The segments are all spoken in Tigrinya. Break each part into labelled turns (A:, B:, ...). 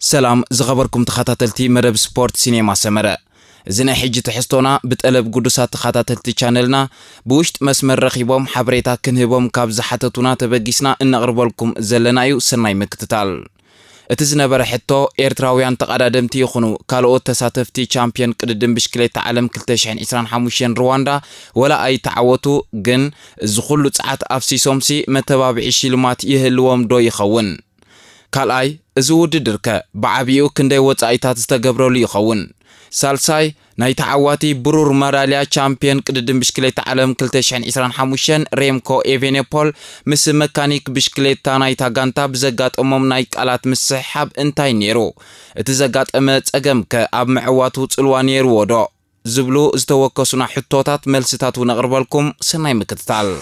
A: سلام زغبركم تخاتلتي مرب سبورت سينما سمرة زنا حجة تحستونا بتقلب قدسات تخاتلتي channelنا بوشت مسمر رخيبهم حبريتا كنهبهم كابز حتتونا تبقيسنا إن أغربالكم زلنايو سناي مكتتال اتزنبر حتو إيرتراويان تقادمتي يخونو كالوت تساتفتي چامبيون قددم بشكليت عالم كلتشحن إسران حموشين رواندا ولا أي تعوتو جن زخلو تسعات أفسي سومسي متبابعي شيلمات يهلوهم دو يخون كالاي ازود دركه بعبيو كندي وصايتات استغبروا لي يخون سالساي ناي تعواتي برور ماراليا چامبيون قددم بشكليت عالم كلتشحن إسران حموشين ريمكو إيفينيبول مس ميكانيك بشكليت ناي تاغانتا بزغات ناي قالات مسحاب انتاي نيرو اتزغات صقم كاب معواتو صلوا نيرو ودو زبلو زتوكسنا حطوتات ملستات ونقربلكم سناي مكتتال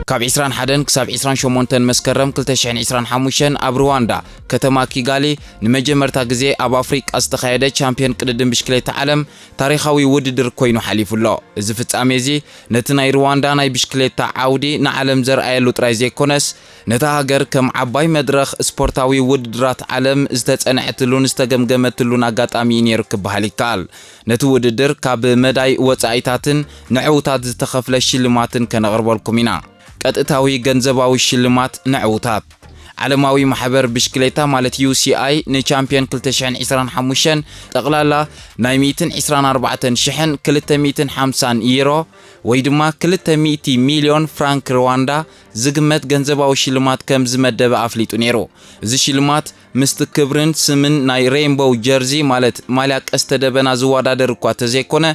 A: كاب عسران حدن كساب عسران شومونتن مسكرم كلتشحن عسران حموشن اب رواندا كتما كيغالي نمجمرتا غزي اب افريق استخايده چامبيون قددم بشكليت عالم تاريخاوي وددر كوينو حليفلو از فصاميزي نتناي رواندا ناي بشكليت عودي نعالم زرأيلو طراي زيكونس نتا هاجر كم عباي مدرخ سبورتاوي وددرات عالم استصنعتلون استغمغمتلون اغاطامي يركب بحاليكال نتو وددر كاب مداي وصايتاتن نعوتات زتخفل شلماتن كنغربلكم قطعاوي ገንዘባዊ ሽልማት ንዕውታት ዓለማዊ ማሕበር ብሽክሌታ ማለት UCI ንቻምፒዮን 2025 ጠቅላላ ናይ 124250 ዩሮ ወይ ድማ 200 ሚሊዮን ፍራንክ ሩዋንዳ ዝግመት ገንዘባዊ ሽልማት ከም ዝመደበ አፍሊጡ ነይሩ እዚ ሽልማት ምስት ክብርን ስምን ናይ ሬንቦው ጀርዚ ማለት ማልያ ቀስተ ደበና ዝወዳደር እኳ ተዘይኮነ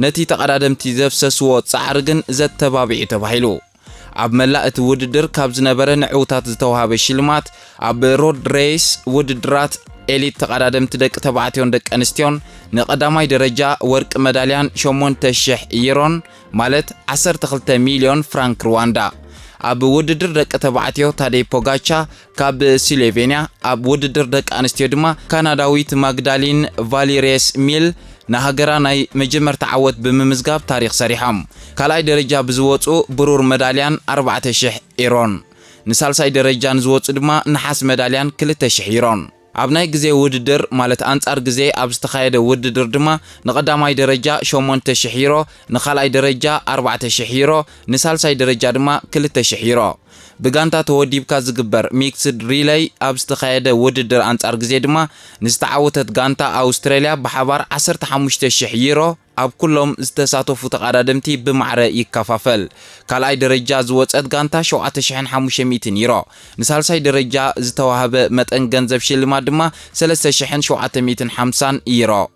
A: ነቲ ተቀዳደምቲ ዘፍሰስዎ ጻዕር ግን ዘተባብዒ ተባሂሉ اب ملاءت وددر كاب زنبره نعوتات زتوهاب شلمات اب رود ريس وددرات إليت تقدم تدق تبعتيون دق انستيون نقدماي درجة ورق ميداليان 8000 يورون مالت 12 مليون فرانك رواندا اب وددر دق تبعتيو تادي بوغاچا كاب سلوفينيا اب وددر دق انستيو دما كندا ماغدالين فاليريس ميل نهاجرا ناي مجمر تعود بممزغاب تاريخ سريحام كالاي درجة بزوصو برور ميداليان 4000 يورون نسالساي درجة نزوصو دما نحاس ميداليان 2000 يورون ابناي غزي وددر مالت انصار غزي اب استخايده وددر دما نقداماي درجة 8000 يورو نخالاي درجة 4000 يورو نسالساي درجة دما 2000 يورو بغانتا توديبكا زغبر ميكسد ريلاي اب استخايده وددر انصار غزي دما نستعوتت غانتا استراليا بحبار 15000 يورو اب كلهم استساتفوا تقادمتي بمعره يكفافل كالاي درجه زوصت غانتا 7500 يورو نسالساي درجه زتوهبه متن غنزب شلما دما 3750 يورو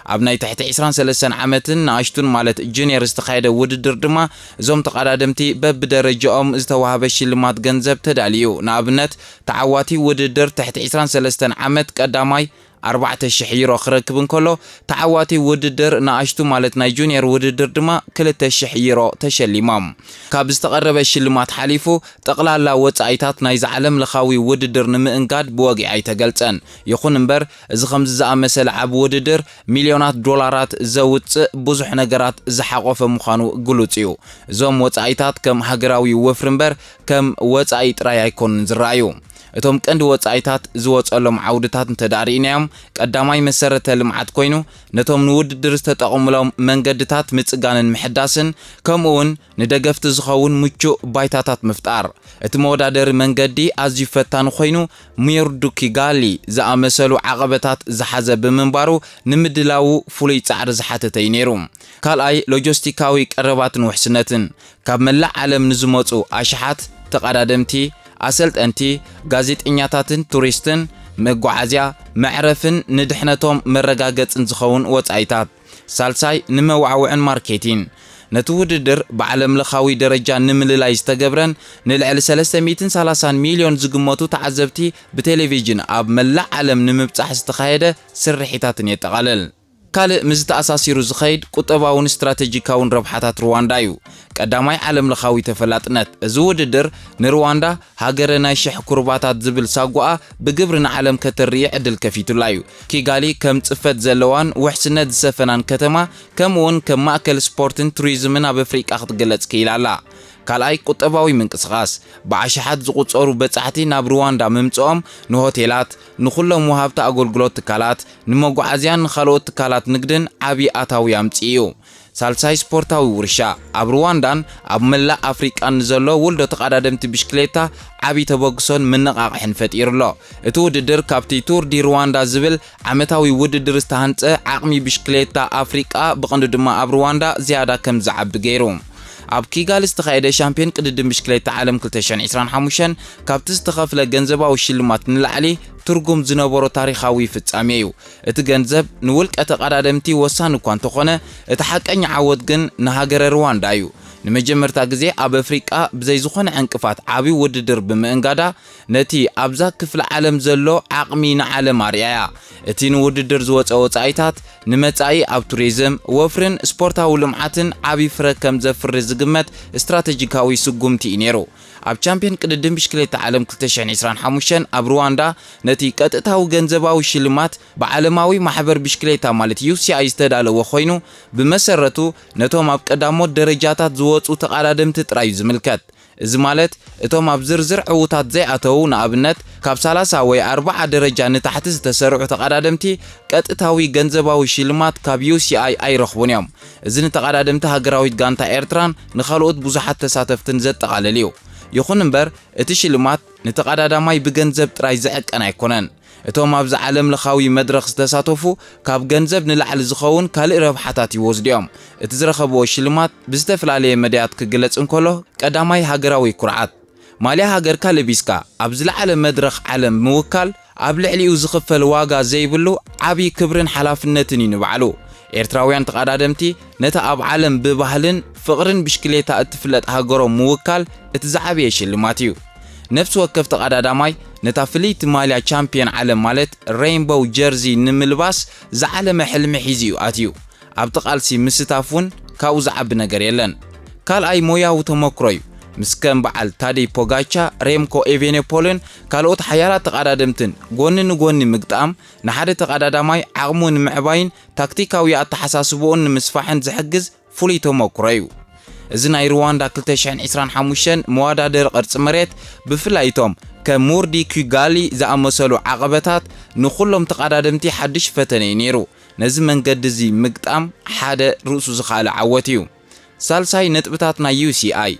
A: ابناي تحت 23 عامتن ناشتون مالت جونيور استخايده وددر دما زوم تقادمتي ببدرجهم زتوهبه شلمات غنزب تداليو نابنت تعواتي وددر تحت 23 عامت قداماي 4000 يورو خركبن كله تعواتي وددر ناشتو مالت ناي جونيور وددر دما 2000 يورو تشليمام كاب استقرب الشلمات حليفو تقلالا وصايتات ناي زعلم لخاوي وددر نمئنقاد بوغي تገልጸን يخون امبر እዚ خمز زامسل عب وددر مليونات دولارات زوص بزح نغرات زحقوف مخانو غلوصيو زوم وصايتات كم هاغراوي وفرمبر كم وصاي طراي ايكون زرايو اتوم قند وصايتات زوصلم عودታት እንተዳሪናዮም ቀዳማይ መሰረተ ልምዓት ኮይኑ ነቶም ንውድድር ዝተጠቀሙሎም መንገድታት ምጽጋንን ምሕዳስን ከምኡውን ንደገፍቲ ዝኸውን ምቹእ ባይታታት ምፍጣር እቲ መወዳደሪ መንገዲ ኣዝዩ ፈታን ኮይኑ ሙየርዱ ኪጋሊ ዝኣመሰሉ ዓቀበታት ዝሓዘ ብምንባሩ ንምድላው ፍሉይ ጻዕሪ ዝሓተተ ነይሩ ካልኣይ ሎጂስቲካዊ ቀረባትን ውሕስነትን ካብ መላእ ዓለም ንዝመጹ ኣሽሓት ተቀዳደምቲ አሰልጠንቲ ጋዜጠኛታትን ቱሪስትን መጓዓዝያ መዕረፍን ንድሕነቶም መረጋገጽን ዝኸውን ወጻይታት ሳልሳይ ንመዋዕውዕን ማርኬቲንግ ነትውድድር بعالم لخاوي درجة نمللاي استغبرن نلعل 330 مليون زغمتو تعذبتي بتلفزيون اب ملع عالم نمبصح استخايده سرحيتاتن يتقلل كالي مزت أساسيرو زخيد قطباون استراتيجيكاون ربحاتات رواندا قداماي عالم لخاوي تفلاطنت زوددر نرواندا هاجرنا شح كرباتات زبل ساقوا بقبرنا عالم كتريع عدل كفيتو لايو كيغالي كم صفت زلوان وحسنت زسفنان كتما كمون كم ماكل سبورتن توريزمنا بفريق اخد قلت كيلالا ካልኣይ ቁጠባዊ ምንቅስቓስ ብዓሽሓት ዝቑጸሩ በጻሕቲ ናብ ሩዋንዳ ምምጽኦም ንሆቴላት ንኹሎም ወሃብቲ ኣገልግሎት ትካላት ንመጓዓዝያን ንኻልኦት ትካላት ንግድን ዓብዪ ኣታዊ ኣምጽኡ እዩ። ሳልሳይ ስፖርታዊ ውርሻ ኣብ ሩዋንዳን ኣብ መላእ ኣፍሪቃን ንዘሎ ውልዶ ተቐዳደምቲ ብሽክሌታ ዓብዪ ተበግሶን መነቓቕሕን ፈጢሩሎ። እቲ ውድድር ካብቲ ቱር ዲ ሩዋንዳ ዝብል ዓመታዊ ውድድር ዝተሃንጸ ዓቕሚ ብሽክሌታ ኣፍሪቃ ብቐንዱ ድማ ኣብ ሩዋንዳ ዝያዳ ከም ዝዓቢ ገይሩ። ኣብ ኪጋሊ ዝተኻየደ ሻምፒዮን ቅድድም ብሽክሌታ ዓለም 2025 ካብቲ ዝተኸፍለ ገንዘባዊ ሽልማት ንላዕሊ ትርጉም ዝነበሮ ታሪኻዊ ፍጻሜ እዩ። እቲ ገንዘብ ንውልቀ ተቐዳደምቲ ወሳኒ እኳ እንተኾነ እቲ ሓቀኛ ዓወት ግን ንሃገረ ሩዋንዳ እዩ። ንመጀመርታ ግዜ ኣብ ኣፍሪቃ ብዘይ ዝኾነ ዕንቅፋት ዓብዪ ውድድር ብምእንጋዳ ነቲ ኣብዛ ክፍለ ዓለም ዘሎ ዓቕሚ ንዓለም ኣርኣያ። እቲ ንውድድር ዝወፀ ወጻኢታት ንመጻኢ ኣብ ቱሪዝም ወፍርን ስፖርታዊ ልምዓትን ዓብዪ ፍረ ከም ዘፍሪ ዝግመት ስትራቴጂካዊ ስጉምቲ እዩ ነይሩ። ኣብ ቻምፒዮን ቅድድም ብሽክሌታ ዓለም 2025 ኣብ ሩዋንዳ ነቲ ቀጥታዊ ገንዘባዊ ሽልማት ብዓለማዊ ማሕበር ብሽክሌታ ማለት UCI ዝተዳለወ ኮይኑ ብመሰረቱ ነቶም ኣብ ቀዳሞት ደረጃታት ዝወፁ ተቐዳደምቲ ጥራይ ዝምልከት። እዚ ማለት እቶም ኣብ ዝርዝር ዕዉታት ዘይኣተው ንኣብነት ካብ 30 ወይ 40 ደረጃ ንታሕቲ ዝተሰርዑ ተቐዳደምቲ ቀጥታዊ ገንዘባዊ ሽልማት ካብ UCI ኣይረኽቡን እዮም። እዚ ንተቐዳደምቲ ሃገራዊት ጋንታ ኤርትራን ንኻልኦት ብዙሓት ተሳተፍትን ዘጠቓልል እዩ። ይኹን እምበር እቲ ሽልማት ንተቐዳዳማይ ብገንዘብ ጥራይ ዝዕቀን ኣይኮነን። እቶም ኣብዚ ዓለም ለኻዊ መድረኽ ዝተሳተፉ ካብ ገንዘብ ንላዕሊ ዝኸውን ካልእ ረብሓታት ይወስዱ እዮም። እቲ ዝረኸብዎ ሽልማት ብዝተፈላለየ መድያት ክግለጽ እንከሎ ቀዳማይ ሃገራዊ ኩርዓት ማልያ ሃገርካ ለቢስካ ኣብ ዝለዓለ መድረኽ ዓለም ምውካል ኣብ ልዕሊኡ ዝኽፈል ዋጋ ዘይብሉ ዓብዪ ክብርን ሓላፍነትን እዩ ንባዕሉ። ኤርትራውያን ተቐዳደምቲ ነታ ኣብ ዓለም ብባህልን ፍቕርን ብሽክሌታ እትፍለጥ ሃገሮም ምውካል እቲ ዝዓበየ ሽልማት እዩ። ነፍሲ ወከፍ ተቐዳዳማይ ነታ ፍልይቲ ማልያ ቻምፒዮን ዓለም ማለት ሬይንቦው ጀርዚ ንምልባስ ዝዓለመ ሕልሚ ሒዙ እዩ ኣትዩ። ኣብቲ ቃልሲ ምስታፍ እውን ካብኡ ዝዓቢ ነገር የለን። ካልኣይ ሞያዊ ተመክሮ እዩ። ምስ ከም በዓል ታደይ ፖጋቻ ሬምኮ ኤቬኔፖልን ካልኦት ሓያላት ተቐዳደምትን ጎኒ ንጎኒ ምግጣም ንሓደ ተቐዳዳማይ ዓቕሙ ንምዕባይን ታክቲካዊ ኣተሓሳስብኡን ንምስፋሕን ዝሕግዝ ፍሉይ ተመክሮ እዩ። እዚ ናይ ሩዋንዳ 2025 መወዳደሪ ቅርፂ መሬት ብፍላይቶም ከም ሙርዲ ኪጋሊ ዝኣመሰሉ ዓቐበታት ንኹሎም ተቐዳደምቲ ሓድሽ ፈተነ እዩ ነይሩ። ነዚ መንገዲ እዚ ምግጣም ሓደ ርእሱ ዝኻለ ዓወት እዩ። ሳልሳይ ነጥብታት ናይ UCI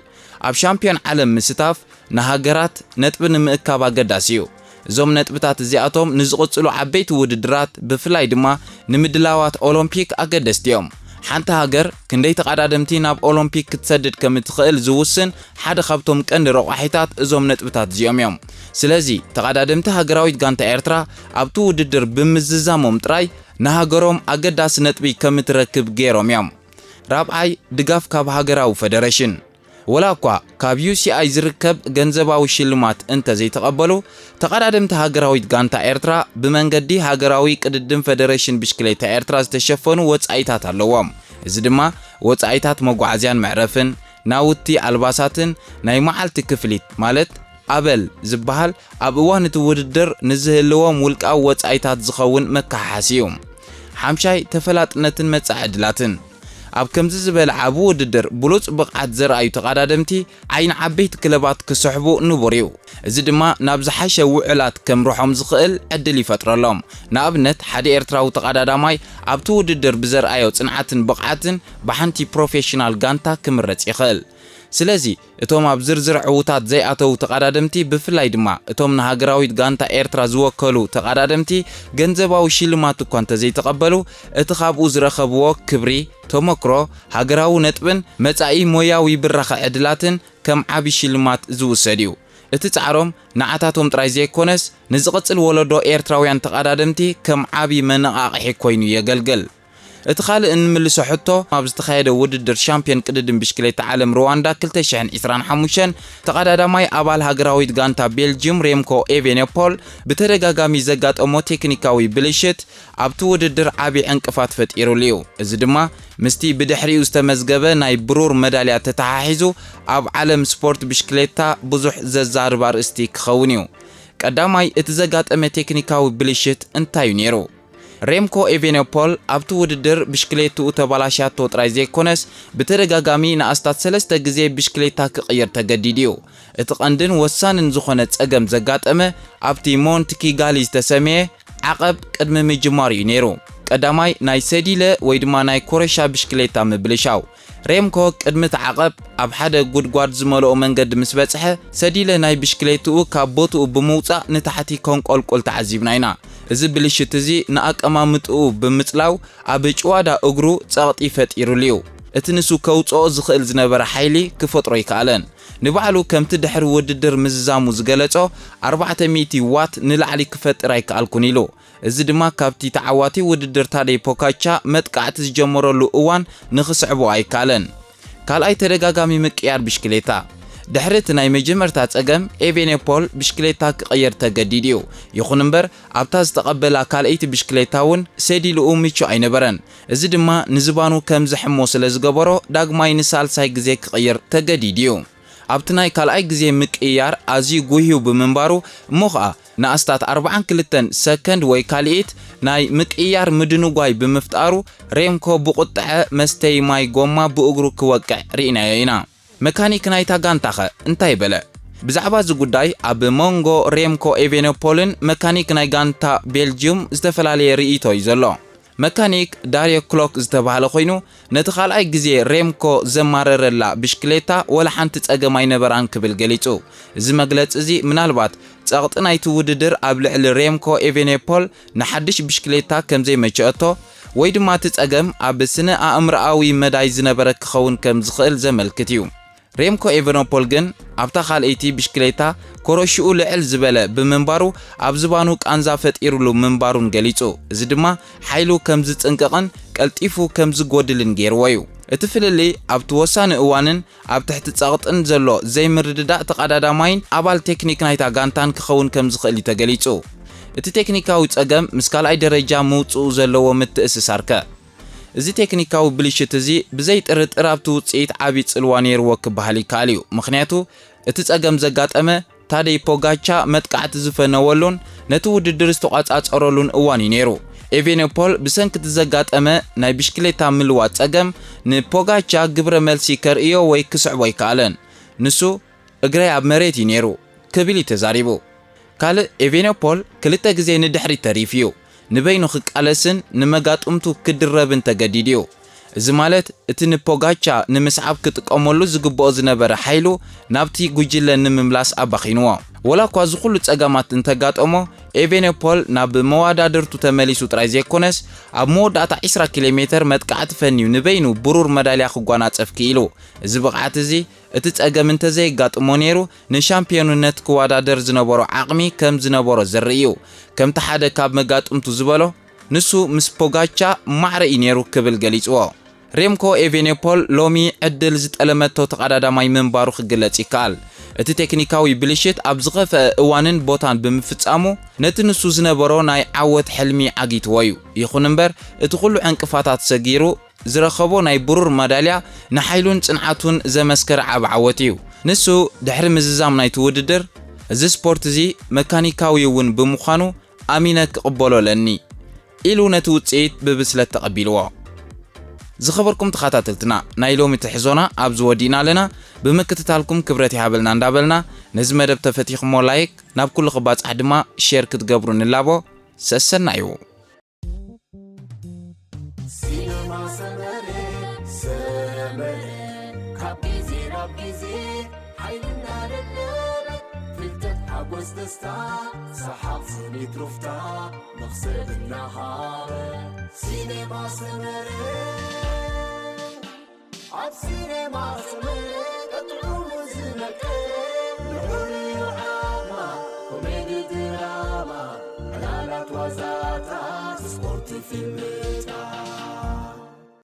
A: ኣብ ሻምፒዮን ዓለም ምስታፍ ንሃገራት ነጥቢ ንምእካብ ኣገዳሲ እዩ። እዞም ነጥብታት እዚኣቶም ንዝቕፅሉ ዓበይቲ ውድድራት ብፍላይ ድማ ንምድላዋት ኦሎምፒክ ኣገደስቲ እዮም። ሓንቲ ሃገር ክንደይ ተቐዳደምቲ ናብ ኦሎምፒክ ክትሰድድ ከም እትኽእል ዝውስን ሓደ ካብቶም ቀንዲ ረቑሒታት እዞም ነጥብታት እዚኦም እዮም። ስለዚ ተቐዳደምቲ ሃገራዊት ጋንታ ኤርትራ ኣብቲ ውድድር ብምዝዛሞም ጥራይ ንሃገሮም ኣገዳሲ ነጥቢ ከም እትረክብ ገይሮም እዮም። ራብዓይ ድጋፍ ካብ ሃገራዊ ፌደሬሽን ወላ እኳ ካብ UCI ዝርከብ ገንዘባዊ ሽልማት እንተ ዘይተቐበሉ ተቐዳደምቲ ሃገራዊት ጋንታ ኤርትራ ብመንገዲ ሃገራዊ ቅድድም ፌደሬሽን ብሽክሌታ ኤርትራ ዝተሸፈኑ ወጻኢታት ኣለዎም። እዚ ድማ ወጻኢታት መጓዓዝያን መዕረፍን ናውቲ ኣልባሳትን ናይ መዓልቲ ክፍሊት ማለት ኣበል ዝበሃል ኣብ እዋን እቲ ውድድር ንዝህልዎም ውልቃዊ ወጻኢታት ዝኸውን መካሓሲ እዩ። ሓምሻይ ተፈላጥነትን መጻዕድላትን ኣብ ከምዚ ዝበለ ዓብ ውድድር ብሉጽ ብቕዓት ዘርኣዩ ተቐዳደምቲ ዓይን ዓበይቲ ክለባት ክስሕቡ ንቡር እዩ። እዚ ድማ ናብ ዝሓሸ ውዕላት ከምርሖም ዝኽእል ዕድል ይፈጥረሎም። ንኣብነት ሓደ ኤርትራዊ ተቐዳዳማይ ኣብቲ ውድድር ብዘርኣዮ ጽንዓትን ብቕዓትን ብሓንቲ ፕሮፌሽናል ጋንታ ክምረጽ ይኽእል። ስለዚ እቶም ኣብ ዝርዝር ዕዉታት ዘይኣተው ተቐዳደምቲ ብፍላይ ድማ እቶም ንሃገራዊት ጋንታ ኤርትራ ዝወከሉ ተቐዳደምቲ ገንዘባዊ ሽልማት እኳ እንተዘይተቐበሉ እቲ ካብኡ ዝረኸብዎ ክብሪ ተመክሮ ሃገራዊ ነጥብን መጻኢ ሞያዊ ብራኸ ዕድላትን ከም ዓቢ ሽልማት ዝውሰድ እዩ። እቲ ጻዕሮም ንዓታቶም ጥራይ ዘይኮነስ ንዝቕጽል ወለዶ ኤርትራውያን ተቐዳደምቲ ከም ዓቢ መነቓቕሒ ኮይኑ የገልግል። እቲ ካልእ እንምልሶ ሕቶ ኣብ ዝተኻየደ ውድድር ሻምፒዮን ቅድድም ብሽክሌታ ዓለም ሩዋንዳ 2025 ተቐዳዳማይ ኣባል ሃገራዊት ጋንታ ቤልጅየም ሬምኮ ኤቬኔፖል ብተደጋጋሚ ዘጋጠሞ ቴክኒካዊ ብልሽት ኣብቲ ውድድር ዓቢ ዕንቅፋት ፈጢሩሉ እዩ። እዚ ድማ ምስቲ ብድሕሪኡ ዝተመዝገበ ናይ ብሩር መዳልያ ተተሓሒዙ ኣብ ዓለም ስፖርት ብሽክሌታ ብዙሕ ዘዛርባ ርእስቲ ክኸውን እዩ። ቀዳማይ እቲ ዘጋጠመ ቴክኒካዊ ብልሽት እንታይ ነይሩ? ሬምኮ ኤቬኔፖል ኣብቲ ውድድር ብሽክሌትኡ ተባላሻቶ ጥራይ ዘይኮነስ ብተደጋጋሚ ንኣስታት 3 ግዜ ብሽክሌታ ክቕይር ተገዲድ እዩ። እቲ ቀንድን ወሳንን ዝኾነ ጸገም ዘጋጠመ ኣብቲ ሞንት ኪጋሊ ዝተሰመየ ዓቐብ ቅድሚ ምጅማር እዩ ነይሩ። ቀዳማይ ናይ ሰዲለ ወይ ድማ ናይ ኮረሻ ብሽክሌታ ምብልሻው ሬምኮ ቅድሚ ዓቐብ ኣብ ሓደ ጉድጓድ ዝመልኦ መንገዲ ምስ በጽሐ ሰዲለ ናይ ብሽክሌትኡ ካብ ቦትኡ ብምውጻእ ንታሕቲ ኮንቆልቆል ተዓዚብና ኢና። እዚ ብልሽት እዚ ንኣቀማምጥኡ ብምጽላው ኣብ ጭዋዳ እግሩ ጸቕጢ ፈጢሩልዩ። እቲ ንሱ ከውጽኦ ዝኽእል ዝነበረ ሓይሊ ክፈጥሮ ይከኣለን። ንባዕሉ ከምቲ ድሕሪ ውድድር ምዝዛሙ ዝገለጾ 400 ዋት ንላዕሊ ክፈጥር ኣይከኣልኩን ኢሉ። እዚ ድማ ካብቲ ተዓዋቲ ውድድር ታደይ ፖጋቻ መጥቃዕቲ ዝጀመረሉ እዋን ንኽስዕቦ ኣይከኣለን። ካልኣይ ተደጋጋሚ ምቅያር ብሽክሌታ ድሕሪ እቲ ናይ መጀመርታ ጸገም ኤቬኔፖል ብሽክሌታ ክቕየር ተገዲድ እዩ። ይኹን እምበር ኣብታ ዝተቐበላ ካልአይቲ ብሽክሌታ እውን ሰዲልኡ ምቹ ኣይነበረን። እዚ ድማ ንዝባኑ ከም ዝሕሞ ስለ ዝገበሮ ዳግማይ ንሳልሳይ ግዜ ክቕየር ተገዲድ እዩ። ኣብቲ ናይ ካልኣይ ግዜ ምቅያር ኣዝዩ ጉህዩ ብምንባሩ እሞ ኸኣ ንኣስታት 42 ሰከንድ ወይ ካልኢት ናይ ምቅያር ምድንጓይ ብምፍጣሩ ሬምኮ ብቁጥዐ መስተይ ማይ ጎማ ብእግሩ ክወቅዕ ርኢናዮ ኢና። መካኒክ ናይታ ጋንታ ኸ እንታይ በለ? ብዛዕባ እዚ ጉዳይ ኣብ ሞንጎ ሬምኮ ኤቬኔፖልን መካኒክ ናይ ጋንታ ቤልጅየም ዝተፈላለየ ርእይቶ እዩ ዘሎ። መካኒክ ዳርዮ ክሎክ ዝተባሃለ ኮይኑ ነቲ ካልኣይ ግዜ ሬምኮ ዘማረረላ ብሽክሌታ ወላ ሓንቲ ጸገም ኣይነበራን ክብል ገሊጹ። እዚ መግለፂ እዚ ምናልባት ጸቕጢ ናይቲ ውድድር ኣብ ልዕሊ ሬምኮ ኤቬኔፖል ንሓድሽ ብሽክሌታ ከም ዘይመቸአቶ ወይ ድማ እቲ ጸገም ኣብ ስነ ኣእምሮኣዊ መዳይ ዝነበረ ክኸውን ከም ዝኽእል ዘመልክት እዩ። ሬምኮ ኤቬኔፖል ግን ኣብታ ካልአይቲ ብሽክሌታ ኮረሽኡ ልዕል ዝበለ ብምንባሩ ኣብ ዝባኑ ቃንዛ ፈጢሩሉ ምንባሩን ገሊጹ። እዚ ድማ ሓይሉ ከም ዝጽንቅቕን ቀልጢፉ ከም ዝጎድልን ገይርዎ እዩ። እቲ ፍልሊ ኣብቲ ወሳኒ እዋንን ኣብ ትሕቲ ጸቕጥን ዘሎ ዘይምርድዳእ ተቐዳዳማይን ኣባል ቴክኒክ ናይታ ጋንታን ክኸውን ከም ዝኽእል እዩ ተገሊጹ። እቲ ቴክኒካዊ ጸገም ምስ ካልኣይ ደረጃ ምውጽኡ ዘለዎ ምትእስሳርከ እዚ ቴክኒካዊ ብልሽት እዚ ብዘይ ጥርጥር ኣብቲ ውጽኢት ዓቢ ጽልዋ ነይርዎ ክበሃል ይከኣል እዩ። ምክንያቱ እቲ ጸገም ዘጋጠመ ታደይ ፖጋቻ መጥቃዕቲ ዝፈነወሉን ነቲ ውድድር ዝተቋጻጸረሉን እዋን እዩ ነይሩ። ኤቬኔፖል ብሰንኪ ዘጋጠመ ናይ ብሽክሌታ ምልዋጥ ጸገም ንፖጋቻ ግብረ መልሲ ከርእዮ ወይ ክስዕቦ ይከኣለን። ንሱ እግረይ ኣብ መሬት እዩ ነይሩ ክብል ተዛሪቡ። ካልእ ኤቬኔፖል ክልተ ግዜ ንድሕሪት ተሪፍ እዩ። ንበይኑ ክቃለስን ንመጋጥምቱ ክድረብን ተገዲድ እዩ። እዚ ማለት እቲ ንፖጋቻ ንምስዓብ ክጥቀመሉ ዝግብኦ ዝነበረ ሓይሉ ናብቲ ጉጅለ ንምምላስ ኣባኺንዎ። ወላ እኳ ዝኹሉ ጸገማት እንተጋጠሞ ኤቬኔፖል ናብ መዋዳድርቱ ተመሊሱ ጥራይ ዘይኮነስ ኣብ መወዳእታ 20 ኪሎ ሜትር መጥቃዕቲ ፈንዩ ንበይኑ ብሩር መዳልያ ክጓናጸፍ ክኢሉ። እዚ ብቕዓት እዚ እቲ ጸገም እንተዘይጋጥሞ ነይሩ ንሻምፒዮንነት ክወዳደር ዝነበሮ ዓቕሚ ከም ዝነበሮ ዘርኢ እዩ። ከምቲ ሓደ ካብ መጋጥምቱ ዝበሎ ንሱ ምስ ፖጋቻ ማዕረ እዩ ነይሩ ክብል ገሊጽዎ። ሬምኮ ኤቬኔፖል ሎሚ ዕድል ዝጠለመቶ ተቐዳዳማይ ምንባሩ ክግለጽ ይከኣል። እቲ ቴክኒካዊ ብልሽት ኣብ ዝኸፍአ እዋንን ቦታን ብምፍጻሙ ነቲ ንሱ ዝነበሮ ናይ ዓወት ሕልሚ ዓጊትዎ እዩ። ይኹን እምበር እቲ ኩሉ ዕንቅፋታት ሰጊሩ ዝረኸቦ ናይ ብሩር መዳልያ ንሓይሉን ጽንዓቱን ዘመስከረ ዓብ ዓወት እዩ። ንሱ ድሕሪ ምዝዛም ናይቲ ውድድር እዚ ስፖርት እዚ መካኒካዊ እውን ብምዃኑ ኣሚነ ክቕበሎ ለኒ ኢሉ ነቲ ውጽኢት ብብስለት ተቐቢልዎ። ዝኸበርኩም ተኸታተልትና ናይ ሎሚ ትሕዞና ኣብ ዝወዲእና ኣለና። ብምክትታልኩም ክብረት ይሃበልና እንዳበልና ነዚ መደብ ተፈቲኽሞ ላይክ ናብ ኩሉ ክባጽሕ ድማ ሼር ክትገብሩ ንላቦ ሰሰና እዩ።
B: Cinema سمرت أطعم زنك نحولي عاما كوميدي دراما حلالات وزاتا سبورت في المتعة